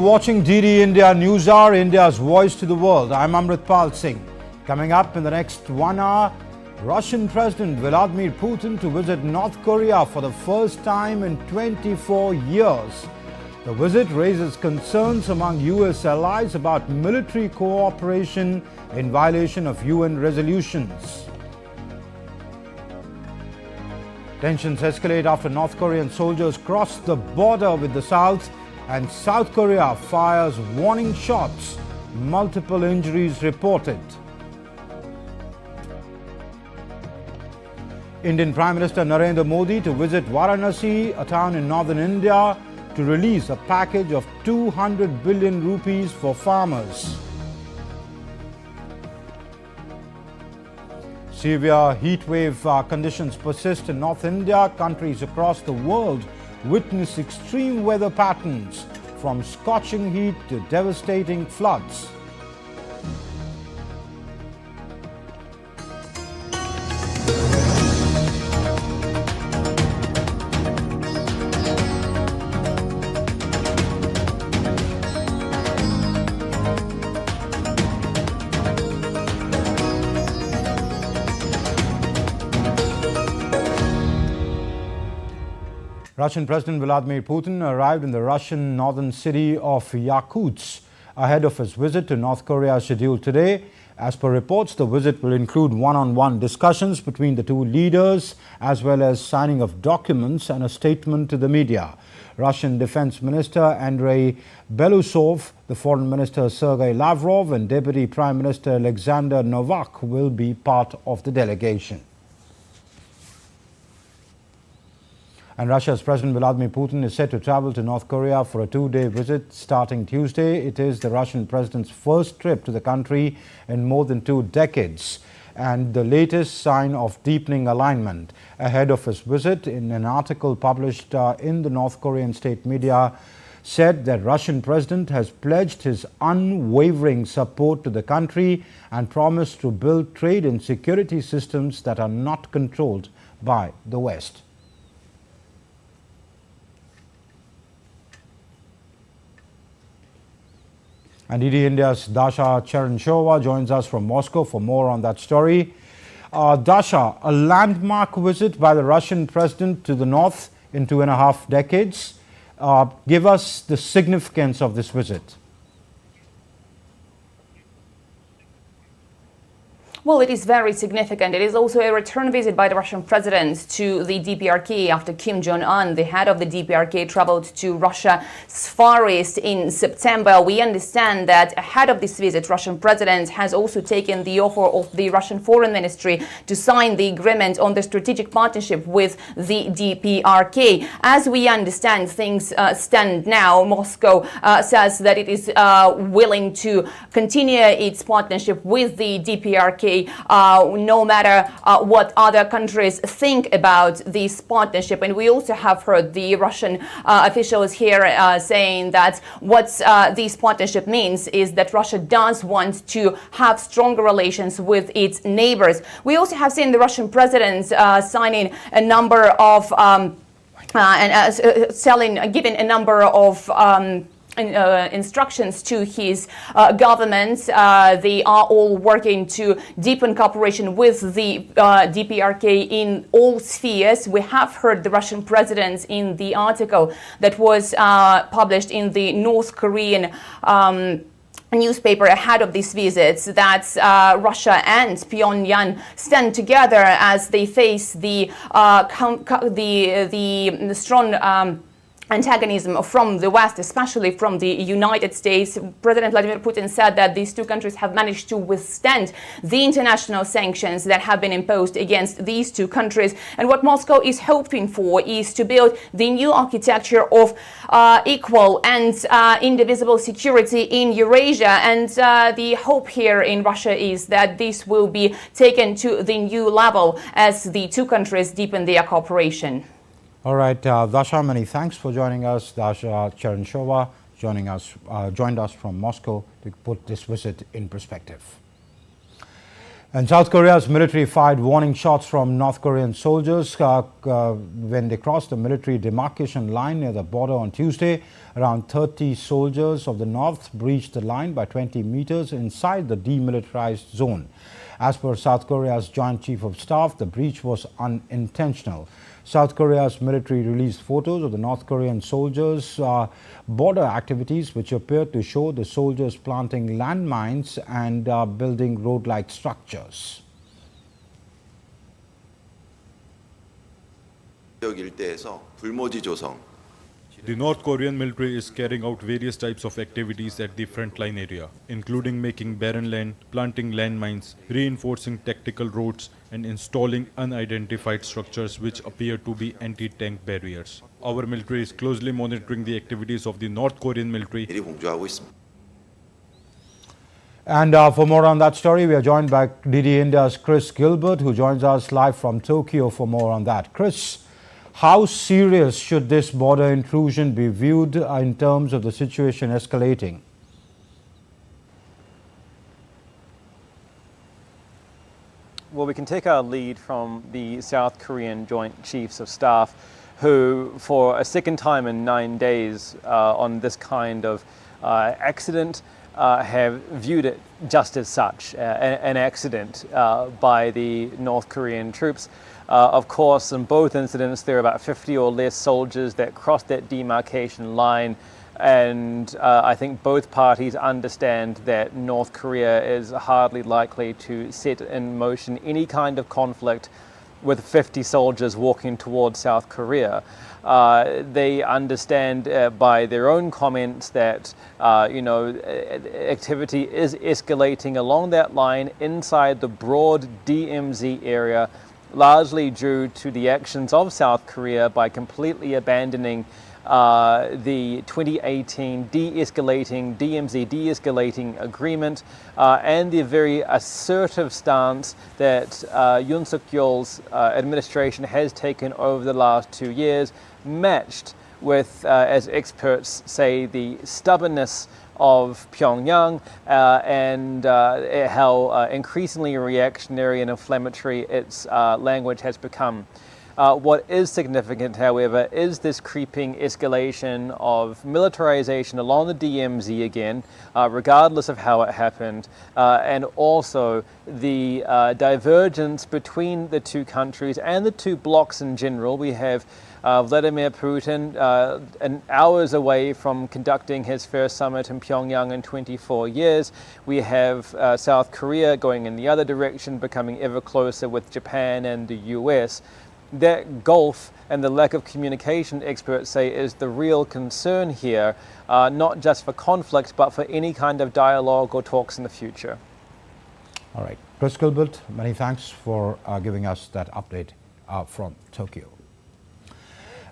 watching DD India News Hour, India's voice to the world. I'm Amritpal Singh. Coming up in the next 1 hour, Russian President Vladimir Putin to visit North Korea for the first time in 24 years. The visit raises concerns among US allies about military cooperation in violation of UN resolutions. Tensions escalate after North Korean soldiers cross the border with the South and South Korea fires warning shots. Multiple injuries reported. Indian Prime Minister Narendra Modi to visit Varanasi, a town in northern India, to release a package of 200 billion rupees for farmers. Severe heatwave conditions persist in North India. Countries across the world witness extreme weather patterns, from scorching heat to devastating floods. Russian President Vladimir Putin arrived in the Russian northern city of Yakutsk ahead of his visit to North Korea scheduled today. As per reports, the visit will include one-on-one discussions between the two leaders, as well as signing of documents and a statement to the media. Russian Defense Minister Andrei Belousov, the Foreign Minister Sergei Lavrov and Deputy Prime Minister Alexander Novak will be part of the delegation. And Russia's President Vladimir Putin is set to travel to North Korea for a two-day visit starting Tuesday. It is the Russian president's first trip to the country in more than 2 decades and the latest sign of deepening alignment. Ahead of his visit, in an article published in the North Korean state media, said that Russian president has pledged his unwavering support to the country and promised to build trade and security systems that are not controlled by the West. And DD India's Dasha Charanshova joins us from Moscow for more on that story. Dasha, a landmark visit by the Russian president to the north in 2.5 decades. Give us the significance of this visit. Well, it is very significant. It is also a return visit by the Russian president to the DPRK after Kim Jong-un, the head of the DPRK, traveled to Russia's Far East in September. We understand that ahead of this visit, Russian president has also taken the offer of the Russian Foreign Ministry to sign the agreement on the strategic partnership with the DPRK. As we understand things stand now, Moscow says that it is willing to continue its partnership with the DPRK no matter what other countries think about this partnership. And we also have heard the Russian officials here saying that what this partnership means is that Russia does want to have stronger relations with its neighbors. We also have seen the Russian president signing a number of giving a number of instructions to his government. They are all working to deepen cooperation with the DPRK in all spheres. We have heard the Russian president in the article that was published in the North Korean newspaper ahead of these visits that Russia and Pyongyang stand together as they face the strong antagonism from the West, especially from the United States. President Vladimir Putin said that these two countries have managed to withstand the international sanctions that have been imposed against these two countries. And what Moscow is hoping for is to build the new architecture of equal and indivisible security in Eurasia. And the hope here in Russia is that this will be taken to the new level as the two countries deepen their cooperation. All right, Dasha, many thanks for joining us. Dasha Charanshova joined us from Moscow to put this visit in perspective. And South Korea's military fired warning shots from North Korean soldiers when they crossed the military demarcation line near the border on Tuesday. Around 30 soldiers of the North breached the line by 20 meters inside the demilitarized zone. As per South Korea's Joint Chief of Staff, the breach was unintentional. South Korea's military released photos of the North Korean soldiers' border activities, which appeared to show the soldiers planting landmines and building road-like structures. The North Korean military is carrying out various types of activities at the frontline area, including making barren land, planting landmines, reinforcing tactical roads, and installing unidentified structures which appear to be anti-tank barriers. Our military is closely monitoring the activities of the North Korean military. And for more on that story, we are joined by DD India's Chris Gilbert, who joins us live from Tokyo for more on that. Chris, how serious should this border intrusion be viewed in terms of the situation escalating? Well, we can take our lead from the South Korean Joint Chiefs of Staff, who for a second time in 9 days on this kind of accident have viewed it just as such, an accident by the North Korean troops. Of course, in both incidents, there are about 50 or less soldiers that crossed that demarcation line. And I think both parties understand that North Korea is hardly likely to set in motion any kind of conflict with 50 soldiers walking towards South Korea. They understand by their own comments that activity is escalating along that line inside the broad DMZ area, largely due to the actions of South Korea by completely abandoning the 2018 DMZ de-escalating agreement and the very assertive stance that Yoon Suk-yeol's administration has taken over the last 2 years, matched with, as experts say, the stubbornness of Pyongyang and how increasingly reactionary and inflammatory its language has become. What is significant, however, is this creeping escalation of militarization along the DMZ again, regardless of how it happened, and also the divergence between the two countries and the two blocs in general. We have Vladimir Putin hours away from conducting his first summit in Pyongyang in 24 years. We have South Korea going in the other direction, becoming ever closer with Japan and the US. That gulf and the lack of communication, experts say, is the real concern here, not just for conflict, but for any kind of dialogue or talks in the future. All right. Chris Gilbert, many thanks for giving us that update from Tokyo.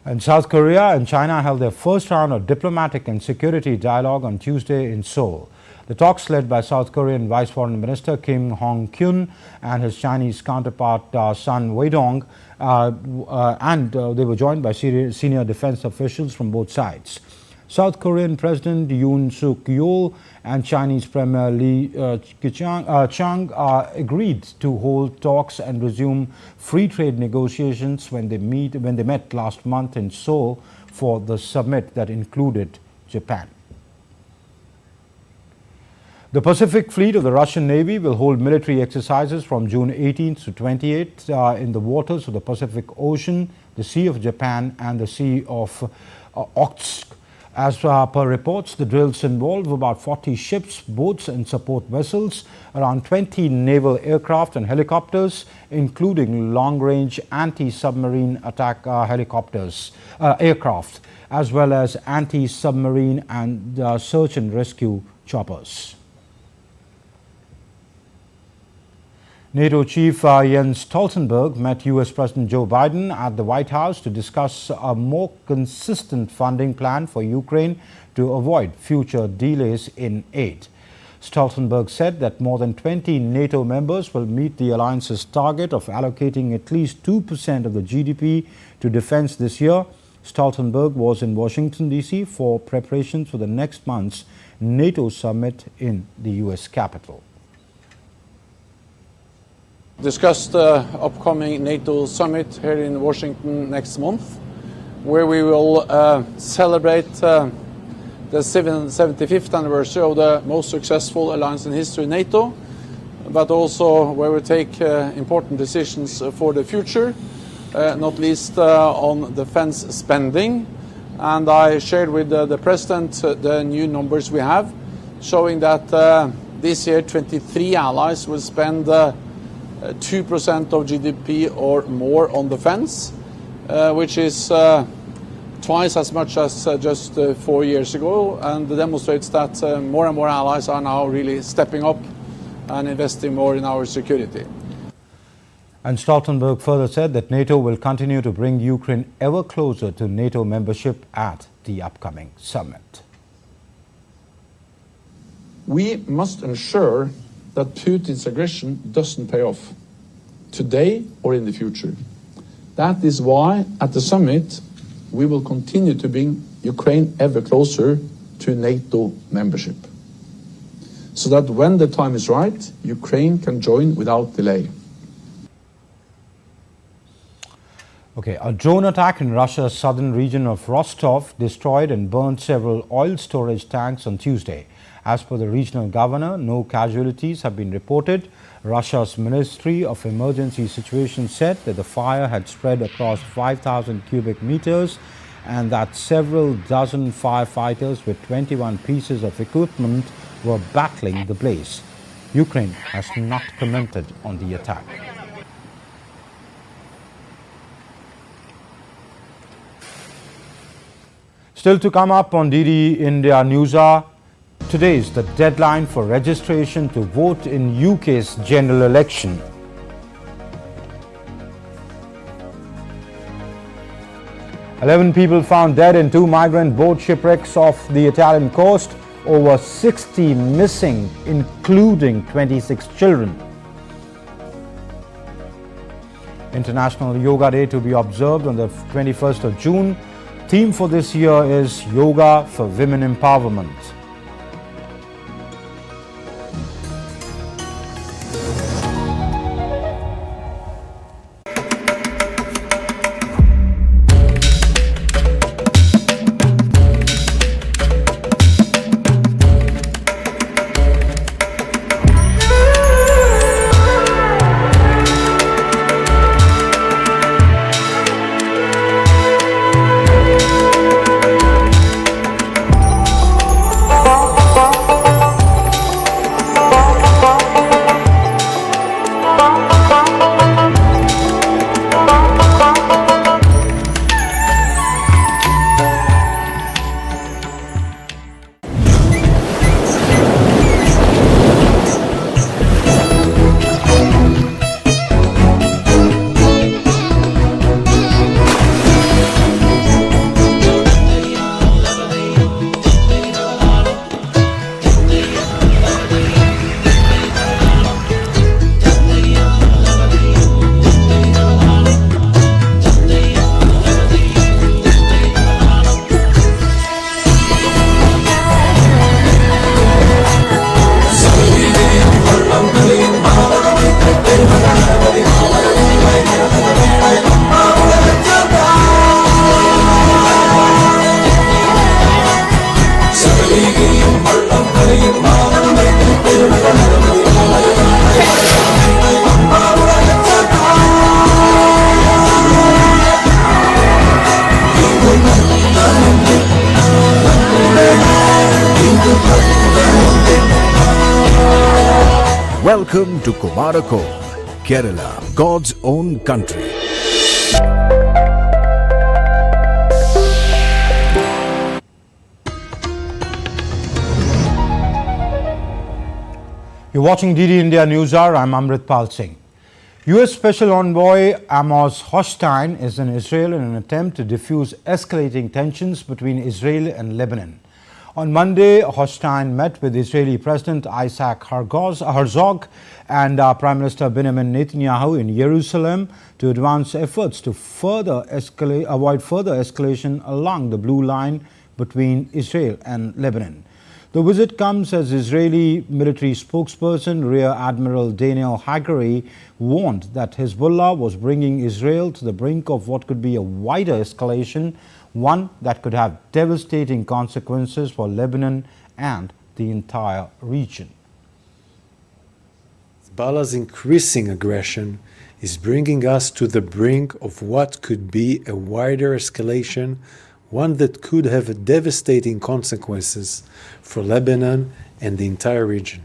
And South Korea and China held their first round of diplomatic and security dialogue on Tuesday in Seoul. The talks led by South Korean Vice Foreign Minister Kim Hong-kyun and his Chinese counterpart Sun Weidong, and they were joined by senior defense officials from both sides. South Korean President Yoon Suk-yeol and Chinese Premier Li Keqiang agreed to hold talks and resume free trade negotiations when they met last month in Seoul for the summit that included Japan. The Pacific Fleet of the Russian Navy will hold military exercises from June 18th to 28th in the waters of the Pacific Ocean, the Sea of Japan and the Sea of Okhotsk. As per reports, the drills involve about 40 ships, boats and support vessels, around 20 naval aircraft and helicopters, including long-range anti-submarine attack aircraft, as well as anti-submarine and search and rescue choppers. NATO Chief Jens Stoltenberg met U.S. President Joe Biden at the White House to discuss a more consistent funding plan for Ukraine to avoid future delays in aid. Stoltenberg said that more than 20 NATO members will meet the alliance's target of allocating at least 2% of the GDP to defense this year. Stoltenberg was in Washington, D.C. for preparations for the next month's NATO summit in the U.S. capital. Discuss the upcoming NATO summit here in Washington next month, where we will celebrate the 75th anniversary of the most successful alliance in history, NATO, but also where we take important decisions for the future, not least on defense spending. And I shared with the President the new numbers we have, showing that this year 23 allies will spend 2% of GDP or more on defense, which is twice as much as just 4 years ago, and demonstrates that more and more allies are now really stepping up and investing more in our security. And Stoltenberg further said that NATO will continue to bring Ukraine ever closer to NATO membership at the upcoming summit. We must ensure that Putin's aggression doesn't pay off, today or in the future. That is why, at the summit, we will continue to bring Ukraine ever closer to NATO membership, so that when the time is right, Ukraine can join without delay. Okay, a drone attack in Russia's southern region of Rostov destroyed and burned several oil storage tanks on Tuesday. As per the regional governor, no casualties have been reported. Russia's Ministry of Emergency Situations said that the fire had spread across 5,000 cubic meters and that several dozen firefighters with 21 pieces of equipment were battling the blaze. Ukraine has not commented on the attack. Still to come up on DD India Newshour, today is the deadline for registration to vote in UK's general election. Eleven people found dead in two migrant boat shipwrecks off the Italian coast. Over 60 missing, including 26 children. International Yoga Day to be observed on the 21st of June. Theme for this year is Yoga for Women Empowerment. Welcome to Kumarakom, Kerala, God's own country. You're watching DD India Newshour. I'm Amritpal Singh. U.S. Special Envoy Amos Hochstein is in Israel in an attempt to defuse escalating tensions between Israel and Lebanon. On Monday, Hochstein met with Israeli President Isaac Herzog and Prime Minister Benjamin Netanyahu in Jerusalem to advance efforts to avoid further escalation along the blue line between Israel and Lebanon. The visit comes as Israeli military spokesperson Rear Admiral Daniel Hagari warned that Hezbollah was bringing Israel to the brink of what could be a wider escalation, one that could have devastating consequences for Lebanon and the entire region. Hezbollah's increasing aggression is bringing us to the brink of what could be a wider escalation, one that could have devastating consequences for Lebanon and the entire region.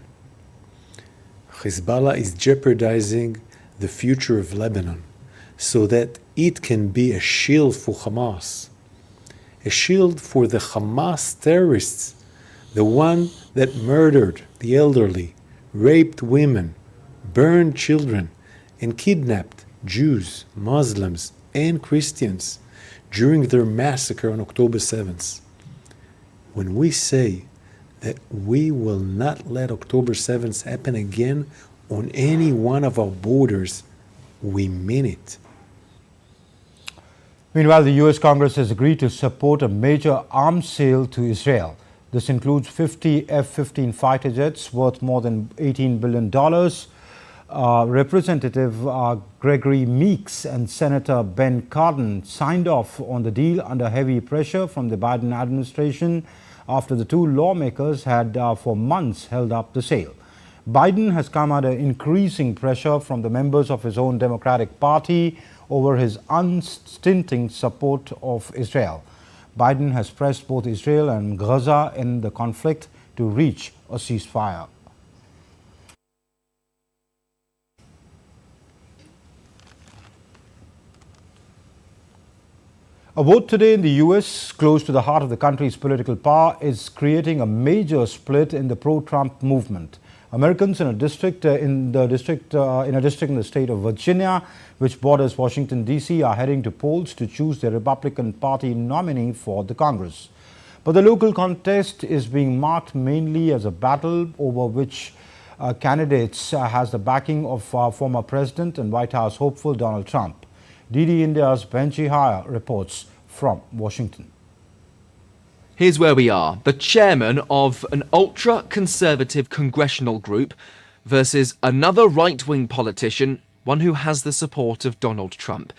Hezbollah is jeopardizing the future of Lebanon so that it can be a shield for Hamas, a shield for the Hamas terrorists, the one that murdered the elderly, raped women, burned children, and kidnapped Jews, Muslims, and Christians during their massacre on October 7th. When we say that we will not let October 7th happen again on any one of our borders, we mean it. Meanwhile, the U.S. Congress has agreed to support a major arms sale to Israel. This includes 50 F-15 fighter jets worth more than $18 billion. Representative Gregory Meeks and Senator Ben Cardin signed off on the deal under heavy pressure from the Biden administration after the two lawmakers had for months held up the sale. Biden has come under increasing pressure from the members of his own Democratic Party over his unstinting support of Israel. Biden has pressed both Israel and Gaza in the conflict to reach a ceasefire. A vote today in the U.S., close to the heart of the country's political power, is creating a major split in the pro-Trump movement. Americans in a district in the state of Virginia, which borders Washington, D.C., are heading to polls to choose their Republican Party nominee for the Congress. But the local contest is being marked mainly as a battle over which candidates has the backing of former President and White House hopeful Donald Trump. DD India's Benji Haya reports from Washington. Here's where we are. The chairman of an ultra-conservative congressional group versus another right-wing politician, one who has the support of Donald Trump.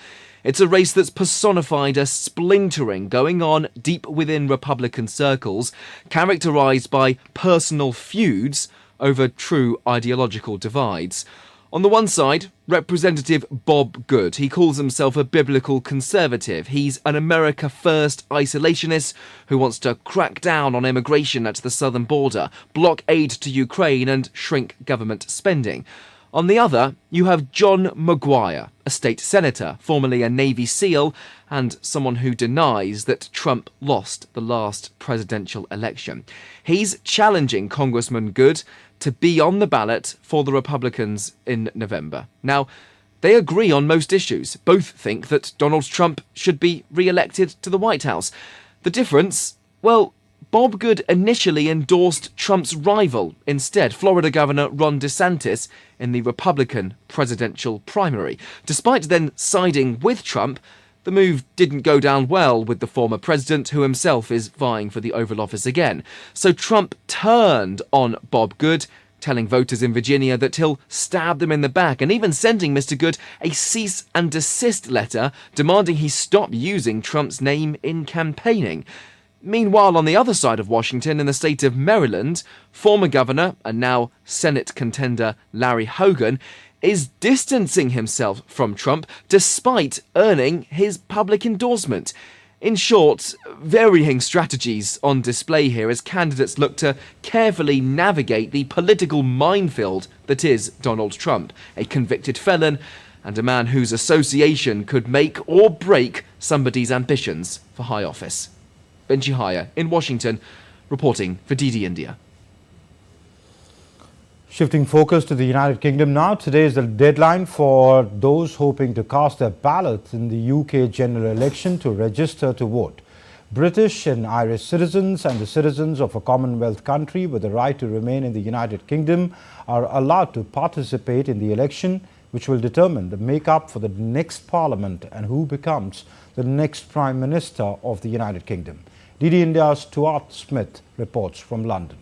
It's a race that's personified a splintering going on deep within Republican circles, characterized by personal feuds over true ideological divides. On the one side, Representative Bob Good. He calls himself a biblical conservative. He's an America First isolationist who wants to crack down on immigration at the southern border, block aid to Ukraine and shrink government spending. On the other, you have John McGuire, a state senator, formerly a Navy SEAL, and someone who denies that Trump lost the last presidential election. He's challenging Congressman Good to be on the ballot for the Republicans in November. Now, they agree on most issues. Both think that Donald Trump should be re-elected to the White House. The difference? Well, Bob Good initially endorsed Trump's rival instead, Florida Governor Ron DeSantis, in the Republican presidential primary. Despite then siding with Trump, the move didn't go down well with the former president, who himself is vying for the Oval Office again. So Trump turned on Bob Good, telling voters in Virginia that he'll stab them in the back, and even sending Mr. Good a cease and desist letter demanding he stop using Trump's name in campaigning. Meanwhile, on the other side of Washington, in the state of Maryland, former governor and now Senate contender Larry Hogan is distancing himself from Trump despite earning his public endorsement. In short, varying strategies on display here as candidates look to carefully navigate the political minefield that is Donald Trump, a convicted felon and a man whose association could make or break somebody's ambitions for high office. Benji Haya in Washington, reporting for DD India. Shifting focus to the United Kingdom now. Today is the deadline for those hoping to cast their ballot in the UK general election to register to vote. British and Irish citizens and the citizens of a Commonwealth country with the right to remain in the United Kingdom are allowed to participate in the election, which will determine the makeup for the next parliament and who becomes the next Prime Minister of the United Kingdom. DD India's Stuart Smith reports from London.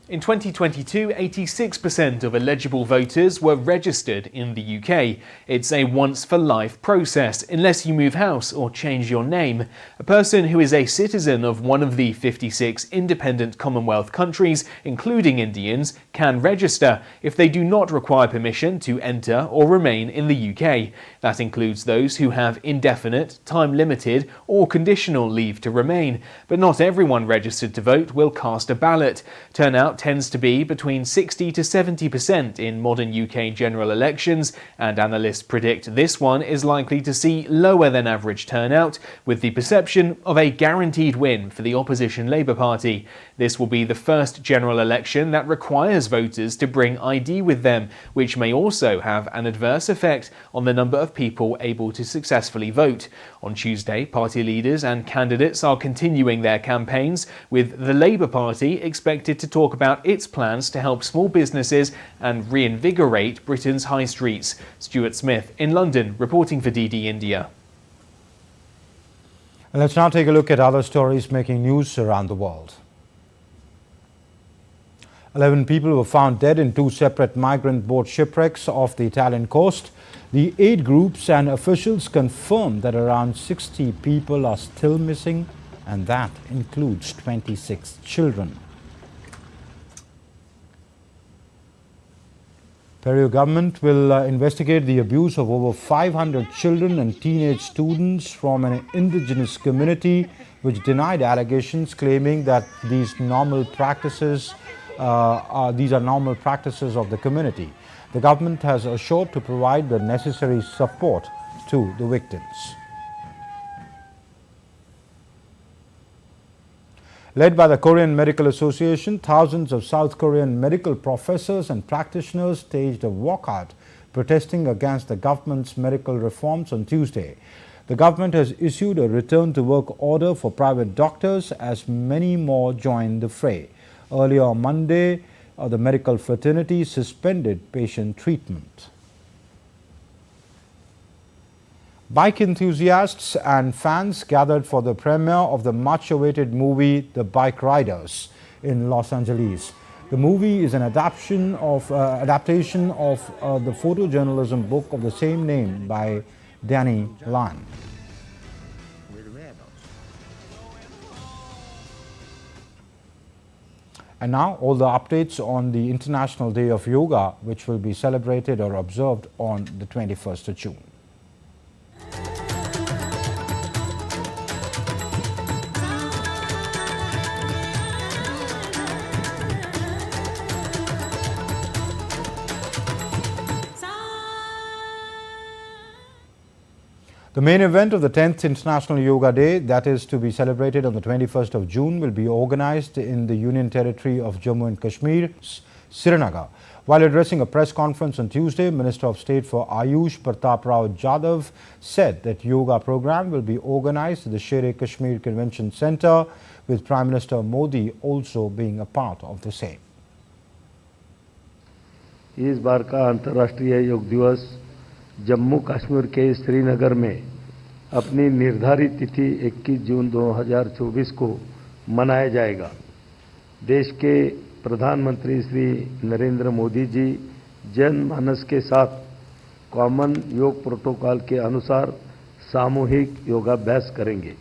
In 2022, 86% of eligible voters were registered in the UK. It's a once-for-life process, unless you move house or change your name. A person who is a citizen of one of the 56 independent Commonwealth countries, including Indians, can register if they do not require permission to enter or remain in the UK. That includes those who have indefinite, time-limited or conditional leave to remain. But not everyone registered to vote will cast a ballot. Turnout tends to be between 60 to 70% in modern UK general elections, and analysts predict this one is likely to see lower than average turnout, with the perception of a guaranteed win for the opposition Labour Party. This will be the first general election that requires voters to bring ID with them, which may also have an adverse effect on the number of people able to successfully vote. On Tuesday, party leaders and candidates are continuing their campaigns, with the Labour Party expected to talk about its plans to help small businesses and reinvigorate Britain's high streets. Stuart Smith in London, reporting for DD India. And let's now take a look at other stories making news around the world. 11 people were found dead in 2 separate migrant boat shipwrecks off the Italian coast. The aid groups and officials confirmed that around 60 people are still missing, and that includes 26 children. Peru government will investigate the abuse of over 500 children and teenage students from an indigenous community which denied allegations claiming that these are normal practices of the community. The government has assured to provide the necessary support to the victims. Led by the Korean Medical Association, thousands of South Korean medical professors and practitioners staged a walkout protesting against the government's medical reforms on Tuesday. The government has issued a return-to-work order for private doctors as many more joined the fray. Earlier on Monday, the medical fraternity suspended patient treatment. Bike enthusiasts and fans gathered for the premiere of the much-awaited movie The Bike Riders in Los Angeles. The movie is an adaptation of the photojournalism book of the same name by Danny Lan. And now all the updates on the International Day of Yoga, which will be celebrated or observed on the 21st of June. The main event of the 10th International Yoga Day, that is to be celebrated on the 21st of June, will be organized in the Union Territory of Jammu and Kashmir, Srinagar. While addressing a press conference on Tuesday, Minister of State for Ayush Pratap Rao Jadhav said that yoga program will be organized at the Sher-e-Kashmir Convention Center, with Prime Minister Modi also being a part of the same. इस बार का अंतर्राष्ट्रीय योग दिवस जम्मू कश्मीर के श्रीनगर में अपनी निर्धारित तिथि 21 जून 2024 को मनाया जाएगा। देश के प्रधानमंत्री श्री नरेंद्र मोदी जी जनमानस के साथ कॉमन योग प्रोटोकॉल के अनुसार सामूहिक योगाभ्यास करेंगे।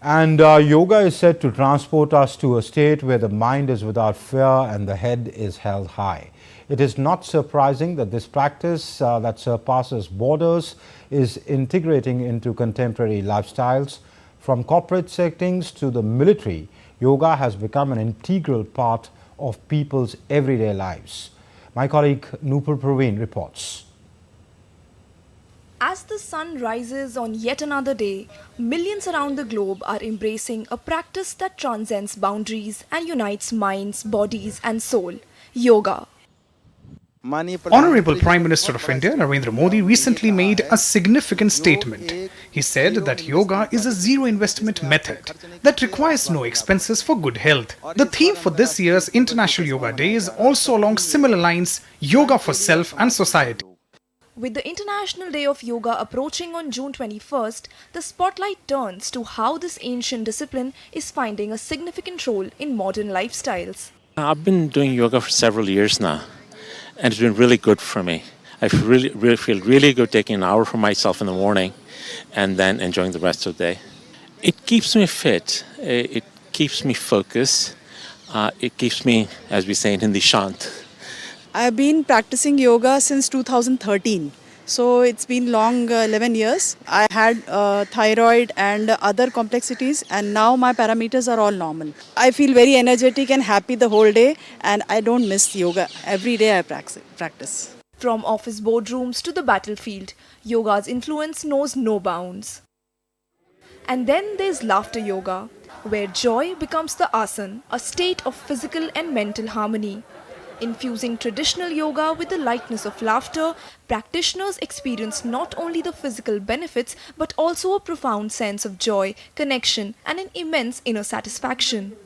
And yoga is said to transport us to a state where the mind is without fear and the head is held high. It is not surprising that this practice that surpasses borders is integrating into contemporary lifestyles. From corporate settings to the military, yoga has become an integral part of people's everyday lives. My colleague Nupur Praveen reports. As the sun rises on yet another day, millions around the globe are embracing a practice that transcends boundaries and unites minds, bodies and soul, yoga. Honorable Prime Minister of India, Narendra Modi, recently made a significant statement. He said that yoga is a zero investment method that requires no expenses for good health. The theme for this year's International Yoga Day is also along similar lines, yoga for self and society. With the International Day of Yoga approaching on June 21st, the spotlight turns to how this ancient discipline is finding a significant role in modern lifestyles. I've been doing yoga for several years now, and it's been really good for me. I feel really good taking an hour for myself in the morning and then enjoying the rest of the day. It keeps me fit, it keeps me focused, it keeps me, as we say in Hindi, shant. I've been practicing yoga since 2013. So it's been long, 11 years. I had thyroid and other complexities, and now my parameters are all normal. I feel very energetic and happy the whole day, and I don't miss yoga. Every day I practice. From office boardrooms to the battlefield, yoga's influence knows no bounds. And then there's laughter yoga, where joy becomes the asana, a state of physical and mental harmony. Infusing traditional yoga with the lightness of laughter, practitioners experience not only the physical benefits but also a profound sense of joy, connection, and an immense inner satisfaction.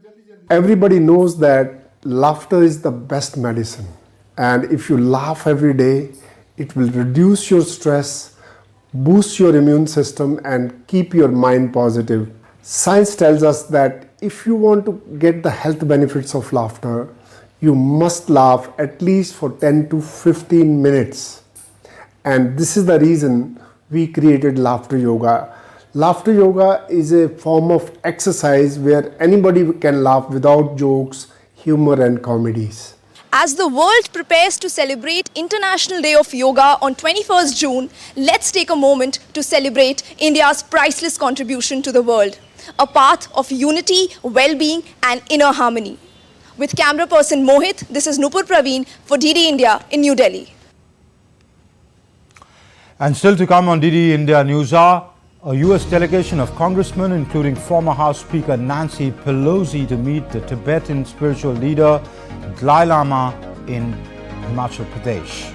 Everybody knows that laughter is the best medicine, and if you laugh every day, it will reduce your stress, boost your immune system, and keep your mind positive. Science tells us that if you want to get the health benefits of laughter, you must laugh at least for 10 to 15 minutes. And this is the reason we created laughter yoga. Laughter yoga is a form of exercise where anybody can laugh without jokes, humor and comedies. As the world prepares to celebrate International Day of Yoga on 21st June, let's take a moment to celebrate India's priceless contribution to the world, a path of unity, well-being and inner harmony. With camera person Mohit, this is Nupur Praveen for DD India in New Delhi. And still to come on DD India News Hour, a US delegation of congressmen, including former House Speaker Nancy Pelosi, to meet the Tibetan spiritual leader Dalai Lama in Himachal Pradesh.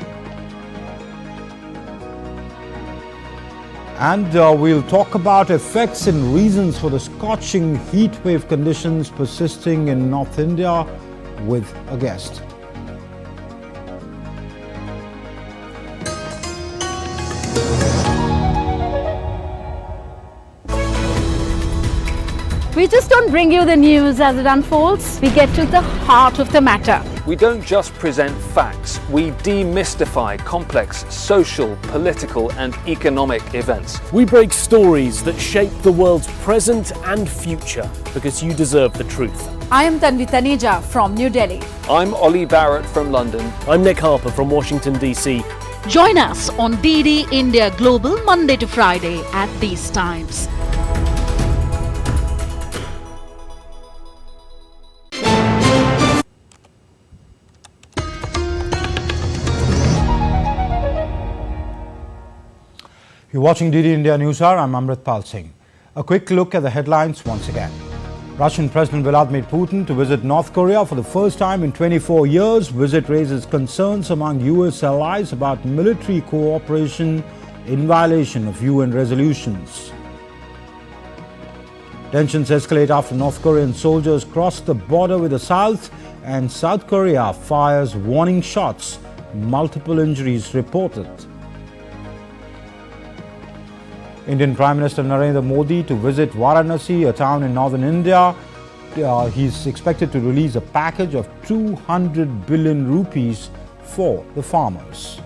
And we'll talk about effects and reasons for the scorching heat wave conditions persisting in North India with a guest. We just don't bring you the news as it unfolds. We get to the heart of the matter. We don't just present facts, we demystify complex social, political and economic events. We break stories that shape the world's present and future because you deserve the truth. I am Tanvi Taneja from New Delhi. I'm Ollie Barrett from London. I'm Nick Harper from Washington, D.C. Join us on DD India Global Monday to Friday at these times. You're watching DD India News Hour. I'm Amritpal Singh. A quick look at the headlines once again. Russian President Vladimir Putin to visit North Korea for the first time in 24 years. Visit raises concerns among US allies about military cooperation in violation of UN resolutions. Tensions escalate after North Korean soldiers cross the border with the South, and South Korea fires warning shots. Multiple injuries reported. Indian Prime Minister Narendra Modi to visit Varanasi, a town in northern India. He's expected to release a package of 200 billion rupees for the farmers.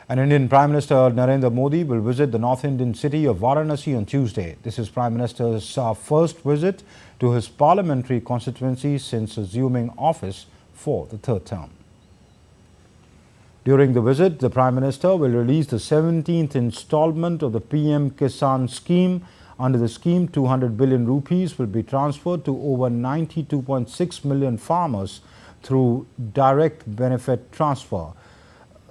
And Indian Prime Minister Narendra Modi will visit the North Indian city of Varanasi on Tuesday. This is Prime Minister's first visit to his parliamentary constituency since assuming office for the third term. During the visit, the Prime Minister will release the 17th installment of the PM Kisan scheme. Under the scheme, 200 billion rupees will be transferred to over 92.6 million farmers through direct benefit transfer.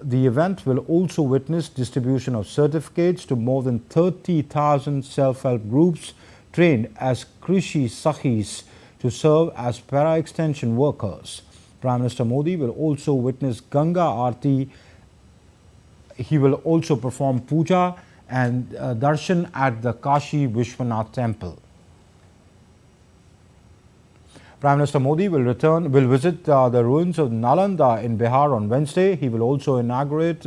The event will also witness distribution of certificates to more than 30,000 self-help groups trained as Krishi Sakhis to serve as para-extension workers. Prime Minister Modi will also witness Ganga Aarti. He will also perform puja and darshan at the Kashi Vishwanath temple. Prime Minister Modi will visit the ruins of Nalanda in Bihar on Wednesday. He will also inaugurate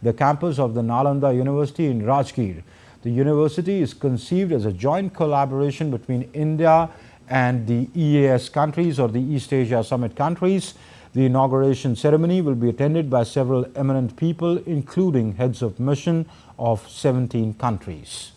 the campus of the Nalanda University in Rajgir. The university is conceived as a joint collaboration between India and the EAS countries, or the East Asia Summit countries. The inauguration ceremony will be attended by several eminent people, including heads of mission of 17 countries.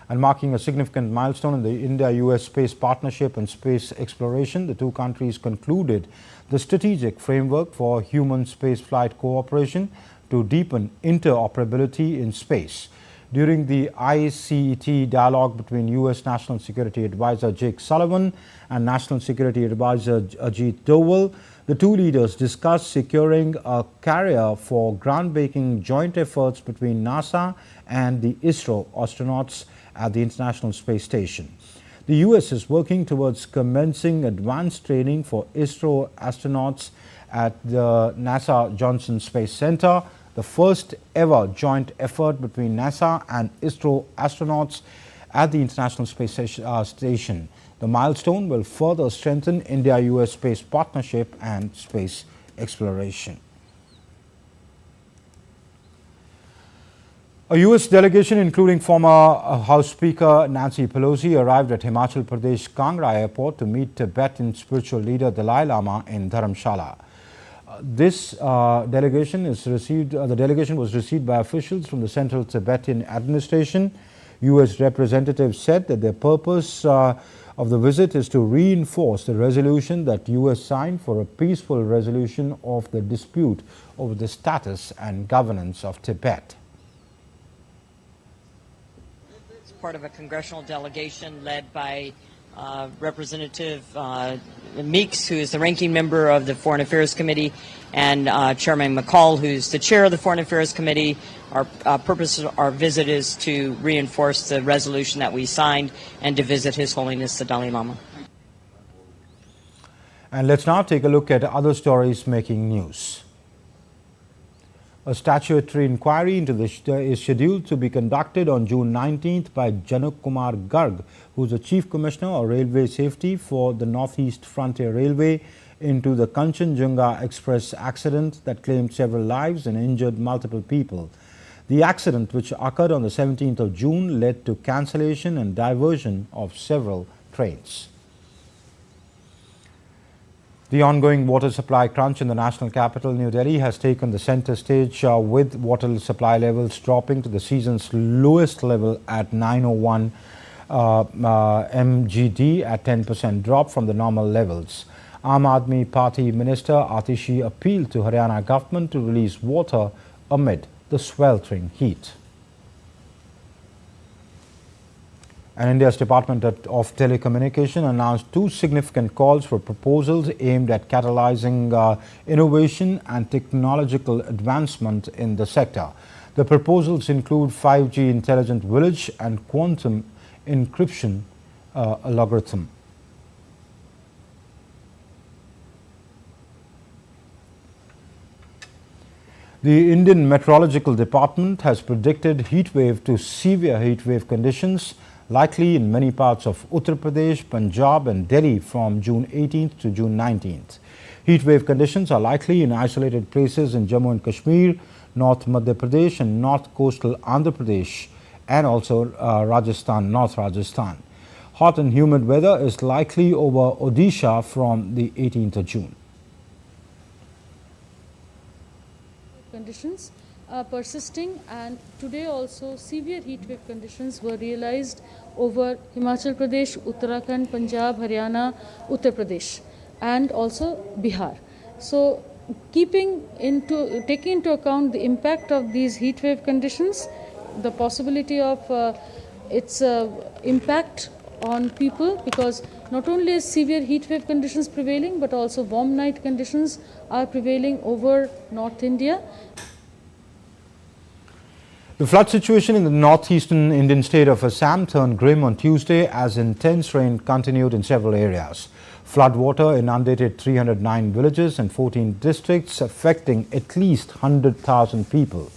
And marking a significant milestone in the India-US space partnership and space exploration, the two countries concluded the strategic framework for human spaceflight cooperation to deepen interoperability in space. During the ICET dialogue between U.S. National Security Advisor Jake Sullivan and National Security Advisor Ajit Doval, the two leaders discussed securing a carrier for groundbreaking joint efforts between NASA and the ISRO astronauts at the International Space Station. The U.S. is working towards commencing advanced training for ISRO astronauts at the NASA Johnson Space Center, the first ever joint effort between NASA and ISRO astronauts at the International Space Station. The milestone will further strengthen India-US space partnership and space exploration. A U.S. delegation, including former House Speaker Nancy Pelosi, arrived at Himachal Pradesh Kangra Airport to meet Tibetan spiritual leader Dalai Lama in Dharamshala. The delegation was received by officials from the Central Tibetan Administration. U.S. representatives said that the purpose of the visit is to reinforce the resolution that U.S. signed for a peaceful resolution of the dispute over the status and governance of Tibet. It's part of a congressional delegation led by Representative Meeks, who is the ranking member of the Foreign Affairs Committee, and Chairman McCall, who's the chair of the Foreign Affairs Committee. Our purpose of our visit is to reinforce the resolution that we signed and to visit His Holiness the Dalai Lama. And let's now take a look at other stories making news. A statutory inquiry into is scheduled to be conducted on June 19th by Januk Kumar Garg, who is the Chief Commissioner of Railway Safety for the Northeast Frontier Railway, into the Kanchenjunga Express accident that claimed several lives and injured multiple people. The accident, which occurred on the 17th of June, led to cancellation and diversion of several trains. The ongoing water supply crunch in the national capital, New Delhi, has taken the center stage with water supply levels dropping to the season's lowest level at 901 mgd, at 10% drop from the normal levels. Aam Aadmi Party Minister Atishi appealed to Haryana government to release water amid the sweltering heat. And India's Department of Telecommunication announced two significant calls for proposals aimed at catalyzing innovation and technological advancement in the sector. The proposals include 5G intelligent village and quantum encryption algorithm. The Indian Meteorological Department has predicted heatwave to severe heatwave conditions likely in many parts of Uttar Pradesh, Punjab and Delhi from June 18th to June 19th. Heatwave conditions are likely in isolated places in Jammu and Kashmir, North Madhya Pradesh and North Coastal Andhra Pradesh, and also Rajasthan, North Rajasthan. Hot and humid weather is likely over Odisha from the 18th of June. Conditions are persisting, and today also severe heat wave conditions were realized over Himachal Pradesh, Uttarakhand, Punjab, Haryana, Uttar Pradesh and also Bihar. So taking into account the impact of these heat wave conditions, the possibility of its impact on people, because not only is severe heat wave conditions prevailing, but also warm night conditions are prevailing over North India. The flood situation in the northeastern Indian state of Assam turned grim on Tuesday as intense rain continued in several areas. Flood water inundated 309 villages and 14 districts, affecting at least 100,000 people.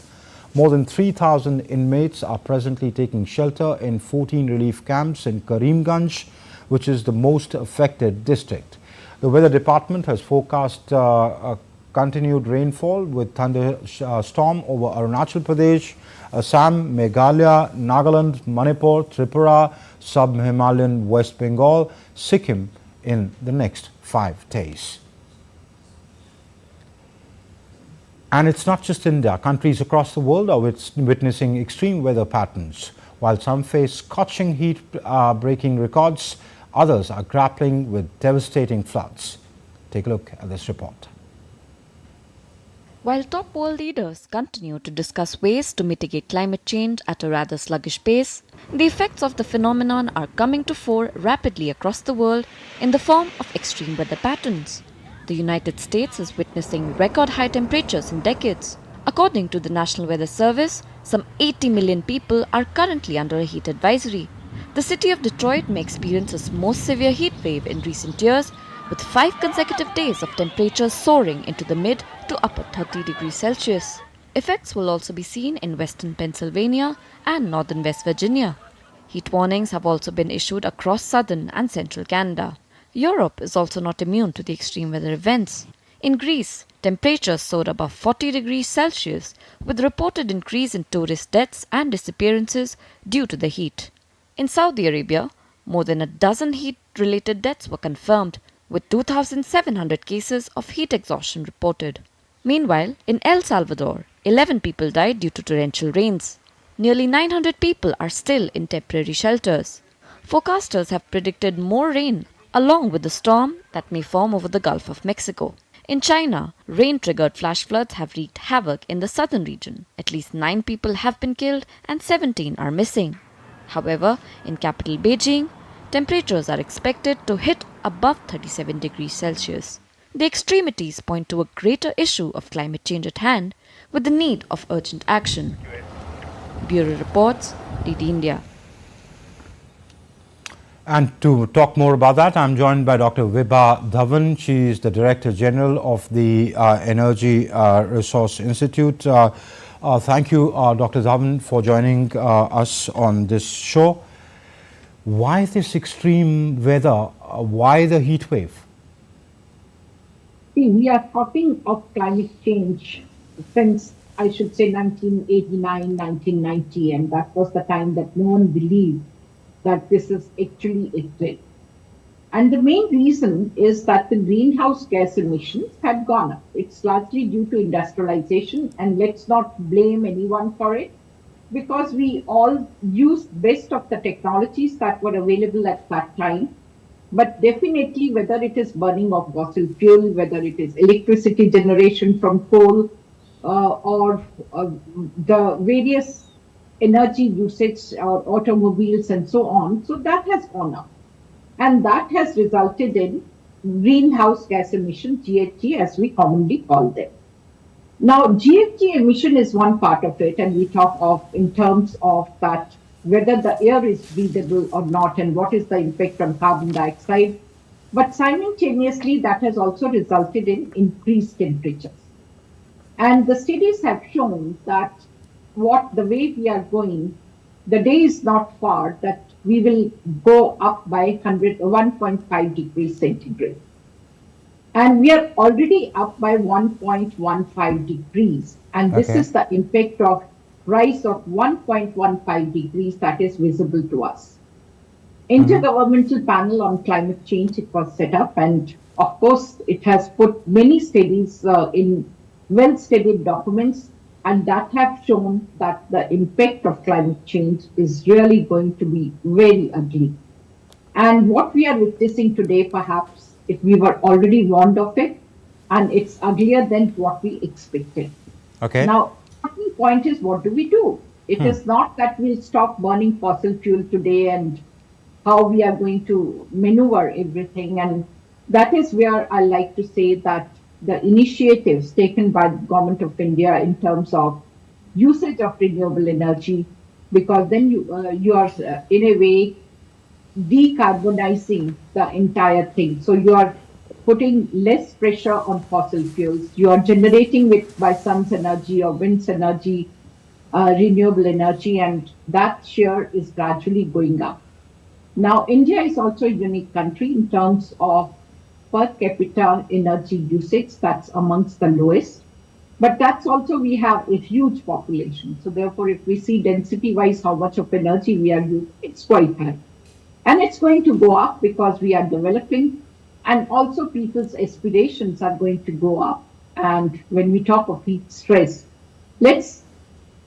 More than 3,000 inmates are presently taking shelter in 14 relief camps in Karimganj, which is the most affected district. The Weather Department has forecast a continued rainfall with thunderstorm over Arunachal Pradesh, Assam, Meghalaya, Nagaland, Manipur, Tripura, Sub-Himalayan West Bengal, Sikkim in the next 5 days. And it's not just India. Countries across the world are witnessing extreme weather patterns. While some face scorching heat breaking records, others are grappling with devastating floods. Take a look at this report. While top world leaders continue to discuss ways to mitigate climate change at a rather sluggish pace, the effects of the phenomenon are coming to fore rapidly across the world in the form of extreme weather patterns. The United States is witnessing record high temperatures in decades. According to the National Weather Service, some 80 million people are currently under a heat advisory. The city of Detroit may experience its most severe heat wave in recent years, with 5 consecutive days of temperatures soaring into the mid to upper 30 degrees Celsius. Effects will also be seen in western Pennsylvania and northern West Virginia. Heat warnings have also been issued across southern and central Canada. Europe is also not immune to the extreme weather events. In Greece, temperatures soared above 40 degrees Celsius, with reported increase in tourist deaths and disappearances due to the heat. In Saudi Arabia, more than a dozen heat-related deaths were confirmed, with 2,700 cases of heat exhaustion reported. Meanwhile, in El Salvador, 11 people died due to torrential rains. Nearly 900 people are still in temporary shelters. Forecasters have predicted more rain along with the storm that may form over the Gulf of Mexico. In China, rain-triggered flash floods have wreaked havoc in the southern region. At least 9 people have been killed and 17 are missing. However, in capital Beijing, temperatures are expected to hit above 37 degrees Celsius. The extremities point to a greater issue of climate change at hand, with the need of urgent action. Bureau reports, DD India. And to talk more about that, I'm joined by Dr. Vibha Dhawan. She is the Director General of the Energy Resource Institute. Thank you, Dr. Dhawan, for joining us on this show. Why this extreme weather? Why the heat wave? See, we are talking of climate change since, I should say, 1989, 1990, and that was the time that no one believed that this is actually a threat. And the main reason is that the greenhouse gas emissions had gone up. It's largely due to industrialization, and let's not blame anyone for it, because we all used best of the technologies that were available at that time. But definitely, whether it is burning of fossil fuel, whether it is electricity generation from coal, or the various energy usage or automobiles and so on, so that has gone up. And that has resulted in greenhouse gas emission, GHG, as we commonly call them. Now, GHG emission is one part of it, and we talk of in terms of that, whether the air is breathable or not, and what is the impact on carbon dioxide. But simultaneously, that has also resulted in increased temperatures. And the studies have shown that the way we are going, the day is not far that we will go up by 1.5 degrees centigrade. And we are already up by 1.15 degrees. And this is the impact of rise of 1.15 degrees that is visible to us. Intergovernmental Panel on Climate Change, it was set up, and of course it has put many studies in well-studied documents, and that have shown that the impact of climate change is really going to be very ugly. And what we are witnessing today, perhaps, if we were already warned of it, and it's uglier than what we expected. Now, the point is, what do we do? It is not that we'll stop burning fossil fuel today and how we are going to maneuver everything. And that is where I like to say that the initiatives taken by the government of India in terms of usage of renewable energy, because then you are in a way decarbonizing the entire thing. So you are putting less pressure on fossil fuels. You are generating it by sun's energy or wind's energy, renewable energy, and that share is gradually going up. Now, India is also a unique country in terms of per capita energy usage, that's amongst the lowest. But that's also, we have a huge population. So therefore, if we see density-wise how much of energy we are using, it's quite high. And it's going to go up because we are developing, and also people's aspirations are going to go up. And when we talk of heat stress, let's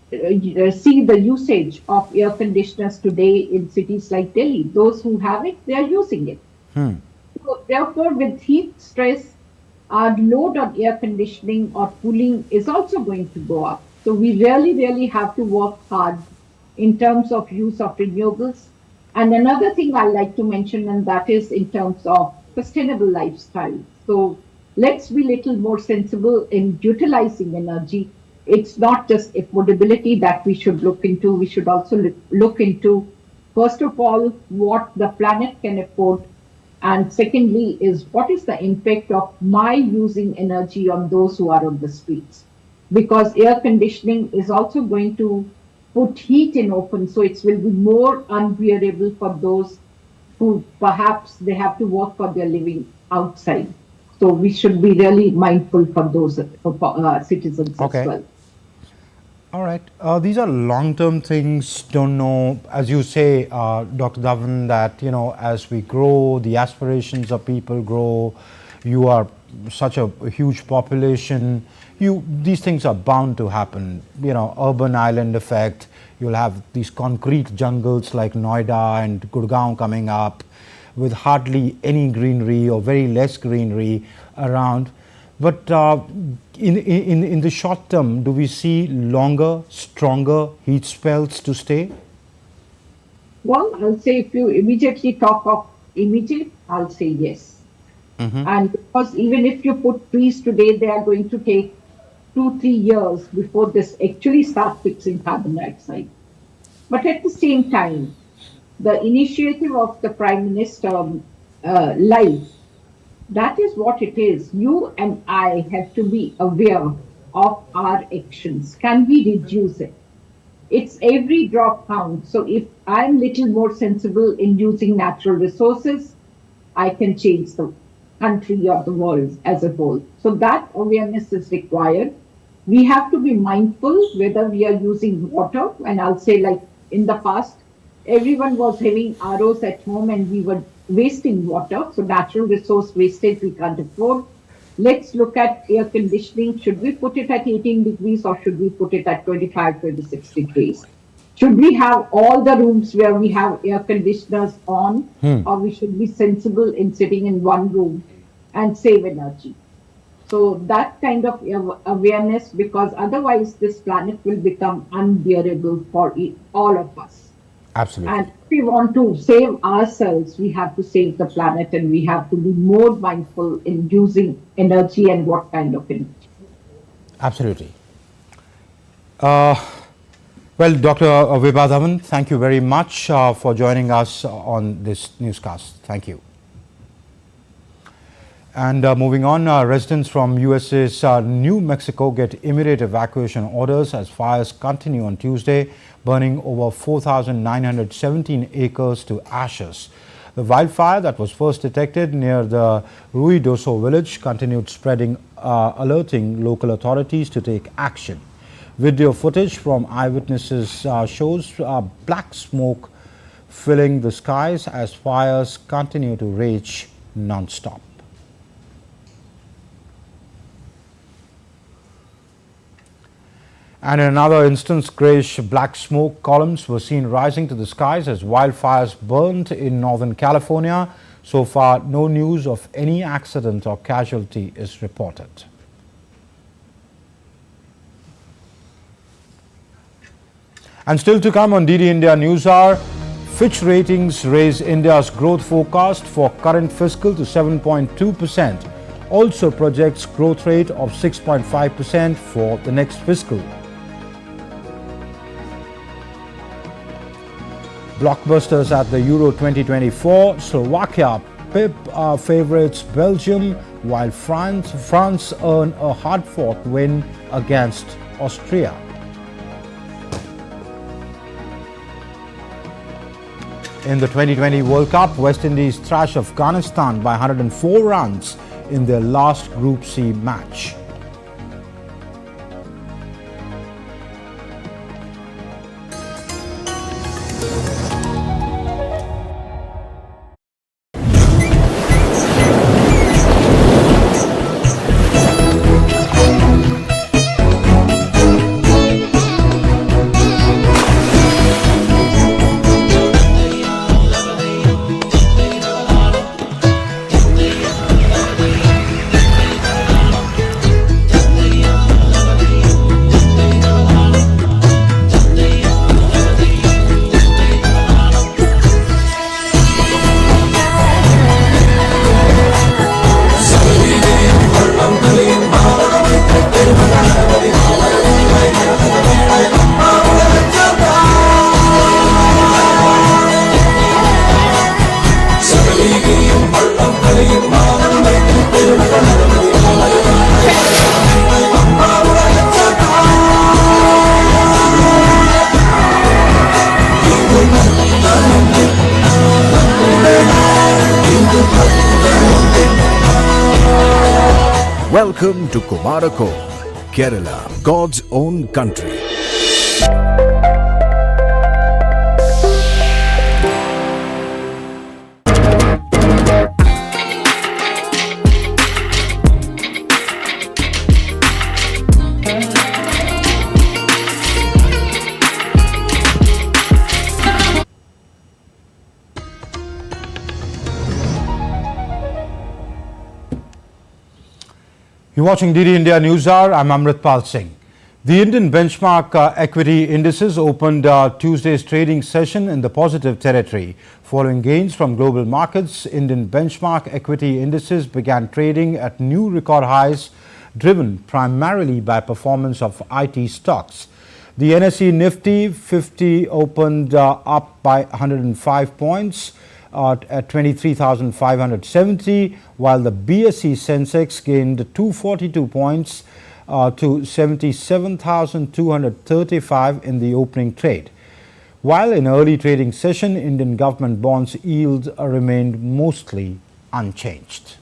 see the usage of air conditioners today in cities like Delhi. Those who have it, they are using it. So therefore, with heat stress, our load on air conditioning or cooling is also going to go up. So we really have to work hard in terms of use of renewables. And another thing I like to mention, and that is in terms of sustainable lifestyle. So let's be a little more sensible in utilizing energy. It's not just affordability that we should look into. We should also look into, first of all, what the planet can afford. And secondly is, what is the impact of my using energy on those who are on the streets? Because air conditioning is also going to put heat in open, so it will be more unbearable for those who perhaps they have to work for their living outside. So we should be really mindful for those citizens as well. All right. These are long-term things. Don't know, as you say, Dr. Dhawan, that, you know, as we grow, the aspirations of people grow. You are such a huge population. These things are bound to happen. You know, urban island effect. You'll have these concrete jungles like Noida and Gurgaon coming up, with hardly any greenery or very less greenery around. But in the short term, do we see longer, stronger heat spells to stay? Well, I'll say if you immediately talk of immediate, I'll say yes. And because even if you put trees today, they are going to take 2-3 years before this actually starts fixing carbon dioxide. But at the same time, the initiative of the Prime Minister life, that is what it is. You and I have to be aware of our actions. Can we reduce it? It's every drop counts. So if I'm little more sensible in using natural resources, I can change the country or the world as a whole. So that awareness is required. We have to be mindful whether we are using water. And I'll say, like in the past, everyone was having ROs at home and we were wasting water. So natural resource wastage we can't afford. Let's look at air conditioning. Should we put it at 18 degrees or should we put it at 25, 26 degrees? Should we have all the rooms where we have air conditioners on, or we should be sensible in sitting in one room and save energy? So that kind of awareness, because otherwise this planet will become unbearable for all of us. Absolutely. And if we want to save ourselves, we have to save the planet, and we have to be more mindful in using energy and what kind of energy. Absolutely. Well, Dr. Vibha Dhawan, thank you very much for joining us on this newscast. Thank you. And moving on, residents from USA's New Mexico get immediate evacuation orders as fires continue on Tuesday, burning over 4,917 acres to ashes. The wildfire that was first detected near the Ruidoso village continued spreading, alerting local authorities to take action. Video footage from eyewitnesses shows black smoke filling the skies as fires continue to rage non-stop. And in another instance, grayish-black smoke columns were seen rising to the skies as wildfires burned in Northern California. So far, no news of any accident or casualty is reported. And still to come on DD India News Hour, Fitch Ratings raise India's growth forecast for current fiscal to 7.2%. Also projects growth rate of 6.5% for the next fiscal. Blockbusters at the Euro 2024, Slovakia pip favourites Belgium, while France earn a hard-fought win against Austria. In the 2020 World Cup, West Indies thrashed Afghanistan by 104 runs in their last Group C match. Welcome to Kumarakol, Kerala, God's own country. You're watching DD India News Hour. I'm Amritpal Singh. The Indian benchmark equity indices opened Tuesday's trading session in the positive territory. Following gains from global markets, Indian benchmark equity indices began trading at new record highs, driven primarily by performance of IT stocks. The NSE Nifty 50 opened up by 105 points at 23,570, while the BSE Sensex gained 242 points to 77,235 in the opening trade. While in early trading session, Indian government bonds yield remained mostly unchanged.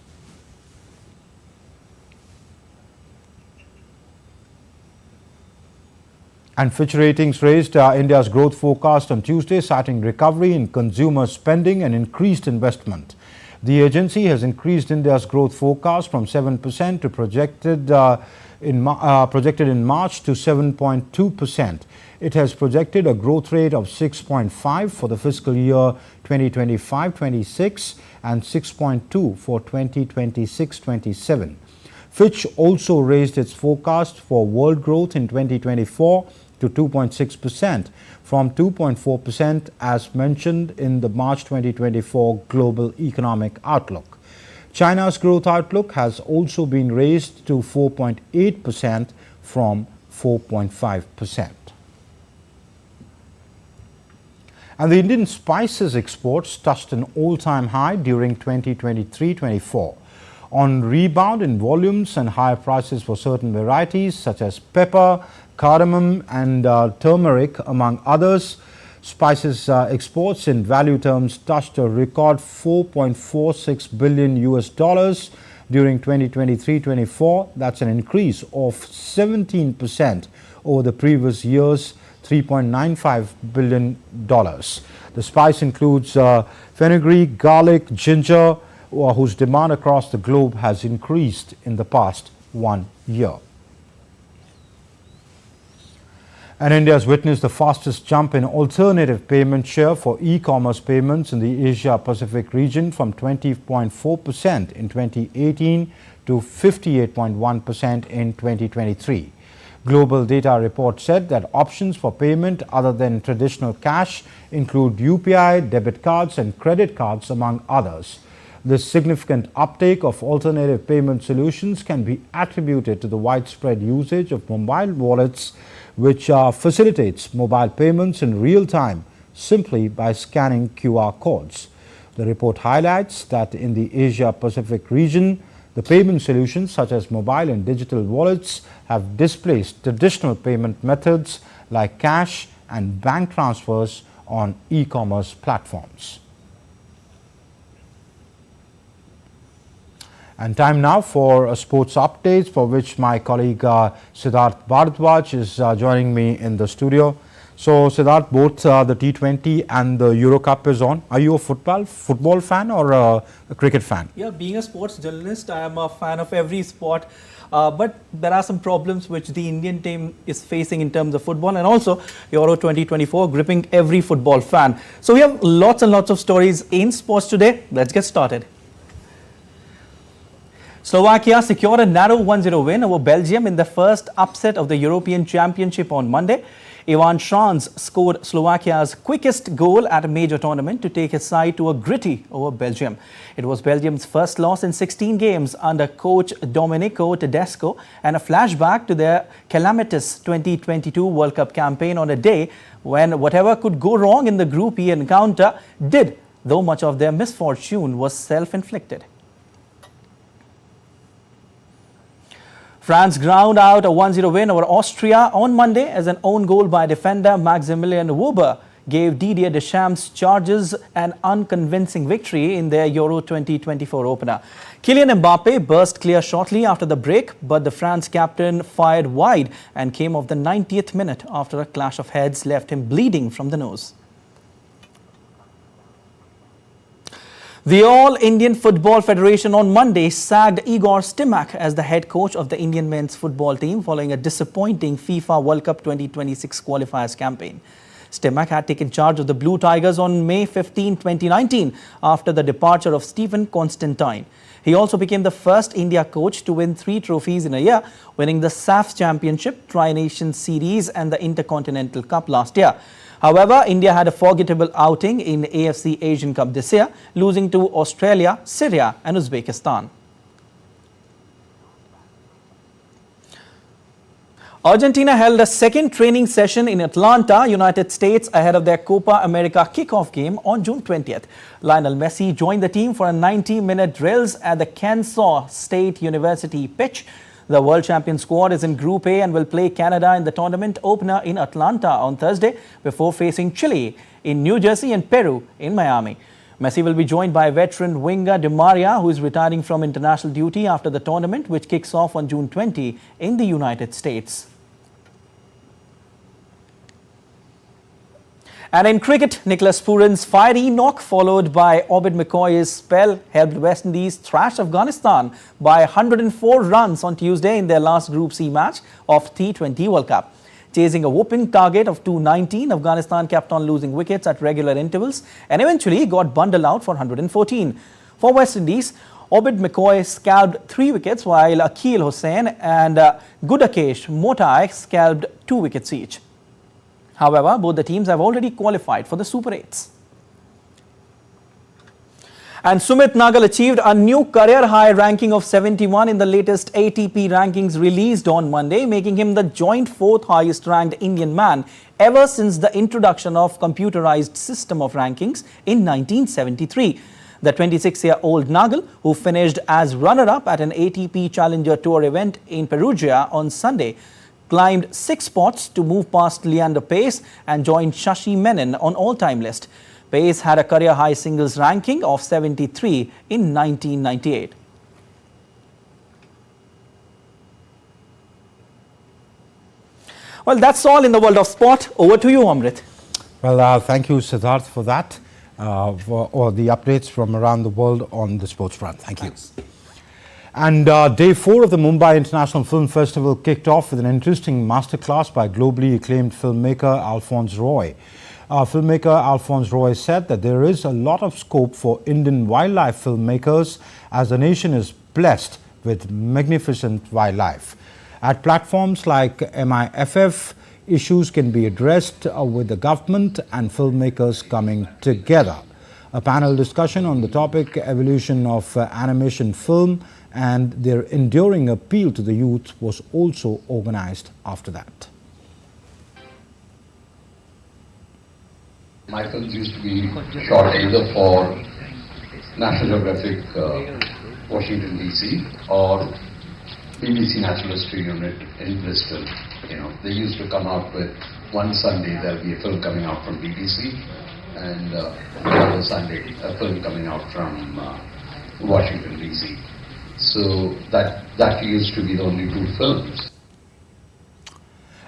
And Fitch Ratings raised India's growth forecast on Tuesday, citing recovery in consumer spending and increased investment. The agency has increased India's growth forecast from 7% to projected in March to 7.2%. It has projected a growth rate of 6.5 for the fiscal year 2025-26 and 6.2 for 2026-27. Fitch also raised its forecast for world growth in 2024 to 2.6% from 2.4% as mentioned in the March 2024 Global Economic Outlook. China's growth outlook has also been raised to 4.8% from 4.5%. And the Indian spices exports touched an all-time high during 2023-24. On rebound in volumes and higher prices for certain varieties such as pepper, cardamom and turmeric among others, spices exports in value terms touched a record $4.46 billion during 2023-24. That's an increase of 17% over the previous year's $3.95 billion. The spice includes fenugreek, garlic, ginger, whose demand across the globe has increased in the past 1 year. And India has witnessed the fastest jump in alternative payment share for e-commerce payments in the Asia-Pacific region from 20.4% in 2018 to 58.1% in 2023. Global data report said that options for payment other than traditional cash include UPI, debit cards and credit cards among others. This significant uptake of alternative payment solutions can be attributed to the widespread usage of mobile wallets, which facilitates mobile payments in real time simply by scanning QR codes. The report highlights that in the Asia-Pacific region, the payment solutions such as mobile and digital wallets have displaced traditional payment methods like cash and bank transfers on e-commerce platforms. And time now for sports updates, for which my colleague Siddharth Bharadwaj is joining me in the studio. So Siddharth, both the T20 and the Euro Cup is on. Are you a football fan or a cricket fan? Yeah, being a sports journalist, I am a fan of every sport. But there are some problems which the Indian team is facing in terms of football, and also Euro 2024 gripping every football fan. So we have lots and lots of stories in sports today. Let's get started. Slovakia secured a narrow 1-0 win over Belgium in the first upset of the European Championship on Monday. Ivan Schranz scored Slovakia's quickest goal at a major tournament to take his side to a gritty over Belgium. It was Belgium's first loss in 16 games under coach Domenico Tedesco, and a flashback to their calamitous 2022 World Cup campaign on a day when whatever could go wrong in the Group E encounter did, though much of their misfortune was self-inflicted. France ground out a 1-0 win over Austria on Monday as an own goal by defender Maximilian Wöber gave Didier Deschamps' charges an unconvincing victory in their Euro 2024 opener. Kylian Mbappe burst clear shortly after the break, but the France captain fired wide and came off the 90th minute after a clash of heads left him bleeding from the nose. The All Indian Football Federation on Monday sacked Igor Stimac as the head coach of the Indian men's football team following a disappointing FIFA World Cup 2026 qualifiers campaign. Stimac had taken charge of the Blue Tigers on May 15, 2019 after the departure of Stephen Constantine. He also became the first India coach to win 3 trophies in a year, winning the SAF Championship, Tri-Nations Series and the Intercontinental Cup last year. However, India had a forgettable outing in AFC Asian Cup this year, losing to Australia, Syria and Uzbekistan. Argentina held a second training session in Atlanta, United States ahead of their Copa America kickoff game on June 20th. Lionel Messi joined the team for a 90-minute drills at the Kansas State University pitch. The world champion squad is in Group A and will play Canada in the tournament opener in Atlanta on Thursday before facing Chile in New Jersey and Peru in Miami. Messi will be joined by veteran winger Di Maria, who is retiring from international duty after the tournament, which kicks off on June 20 in the United States. And in cricket, Nicholas Pooran's fiery knock followed by Obed McCoy's spell helped West Indies thrash Afghanistan by 104 runs on Tuesday in their last Group C match of T20 World Cup. Chasing a whopping target of 219, Afghanistan kept on losing wickets at regular intervals and eventually got bundled out for 114. For West Indies, Obed McCoy scalped 3 wickets while Akil Hussain and Gudakesh Motai scalped 2 wickets each. However, both the teams have already qualified for the Super 8s. And Sumit Nagal achieved a new career-high ranking of 71 in the latest ATP rankings released on Monday, making him the joint 4th highest-ranked Indian man ever since the introduction of computerized system of rankings in 1973. The 26-year-old Nagal, who finished as runner-up at an ATP Challenger Tour event in Perugia on Sunday, climbed 6 spots to move past Leander Paes and joined Shashi Menon on all-time list. Paes had a career-high singles ranking of 73 in 1998. Well, that's all in the world of sport. Over to you, Amrit. Well, thank you, Siddharth, for that, for all the updates from around the world on the sports front. Thank you. And day 4 of the Mumbai International Film Festival kicked off with an interesting masterclass by globally acclaimed filmmaker Alphonse Roy. Filmmaker Alphonse Roy said that there is a lot of scope for Indian wildlife filmmakers as the nation is blessed with magnificent wildlife. At platforms like MIFF, issues can be addressed with the government and filmmakers coming together. A panel discussion on the topic, evolution of animation film and their enduring appeal to the youth, was also organized after that. My films used to be shot either for National Geographic Washington DC or BBC Natural History Unit in Bristol. They used to come out with one Sunday there'll be a film coming out from BBC, and the other Sunday a film coming out from Washington DC. So that used to be the only two films.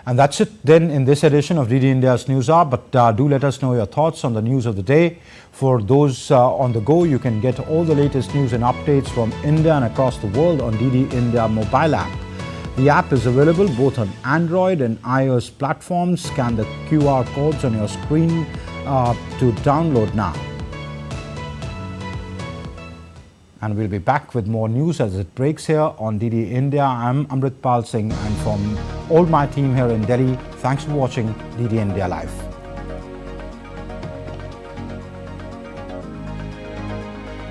And that's it then in this edition of DD India's News Hour. But do let us know your thoughts on the news of the day. For those on the go, you can get all the latest news and updates from India and across the world on DD India mobile app. The app is available both on Android and iOS platforms. Scan the QR codes on your screen to download now. And we'll be back with more news as it breaks here on DD India. I'm Amritpal Singh, and from all my team here in Delhi, thanks for watching DD India Live.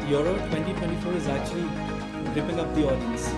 Euro 2024 is actually gripping up the audience.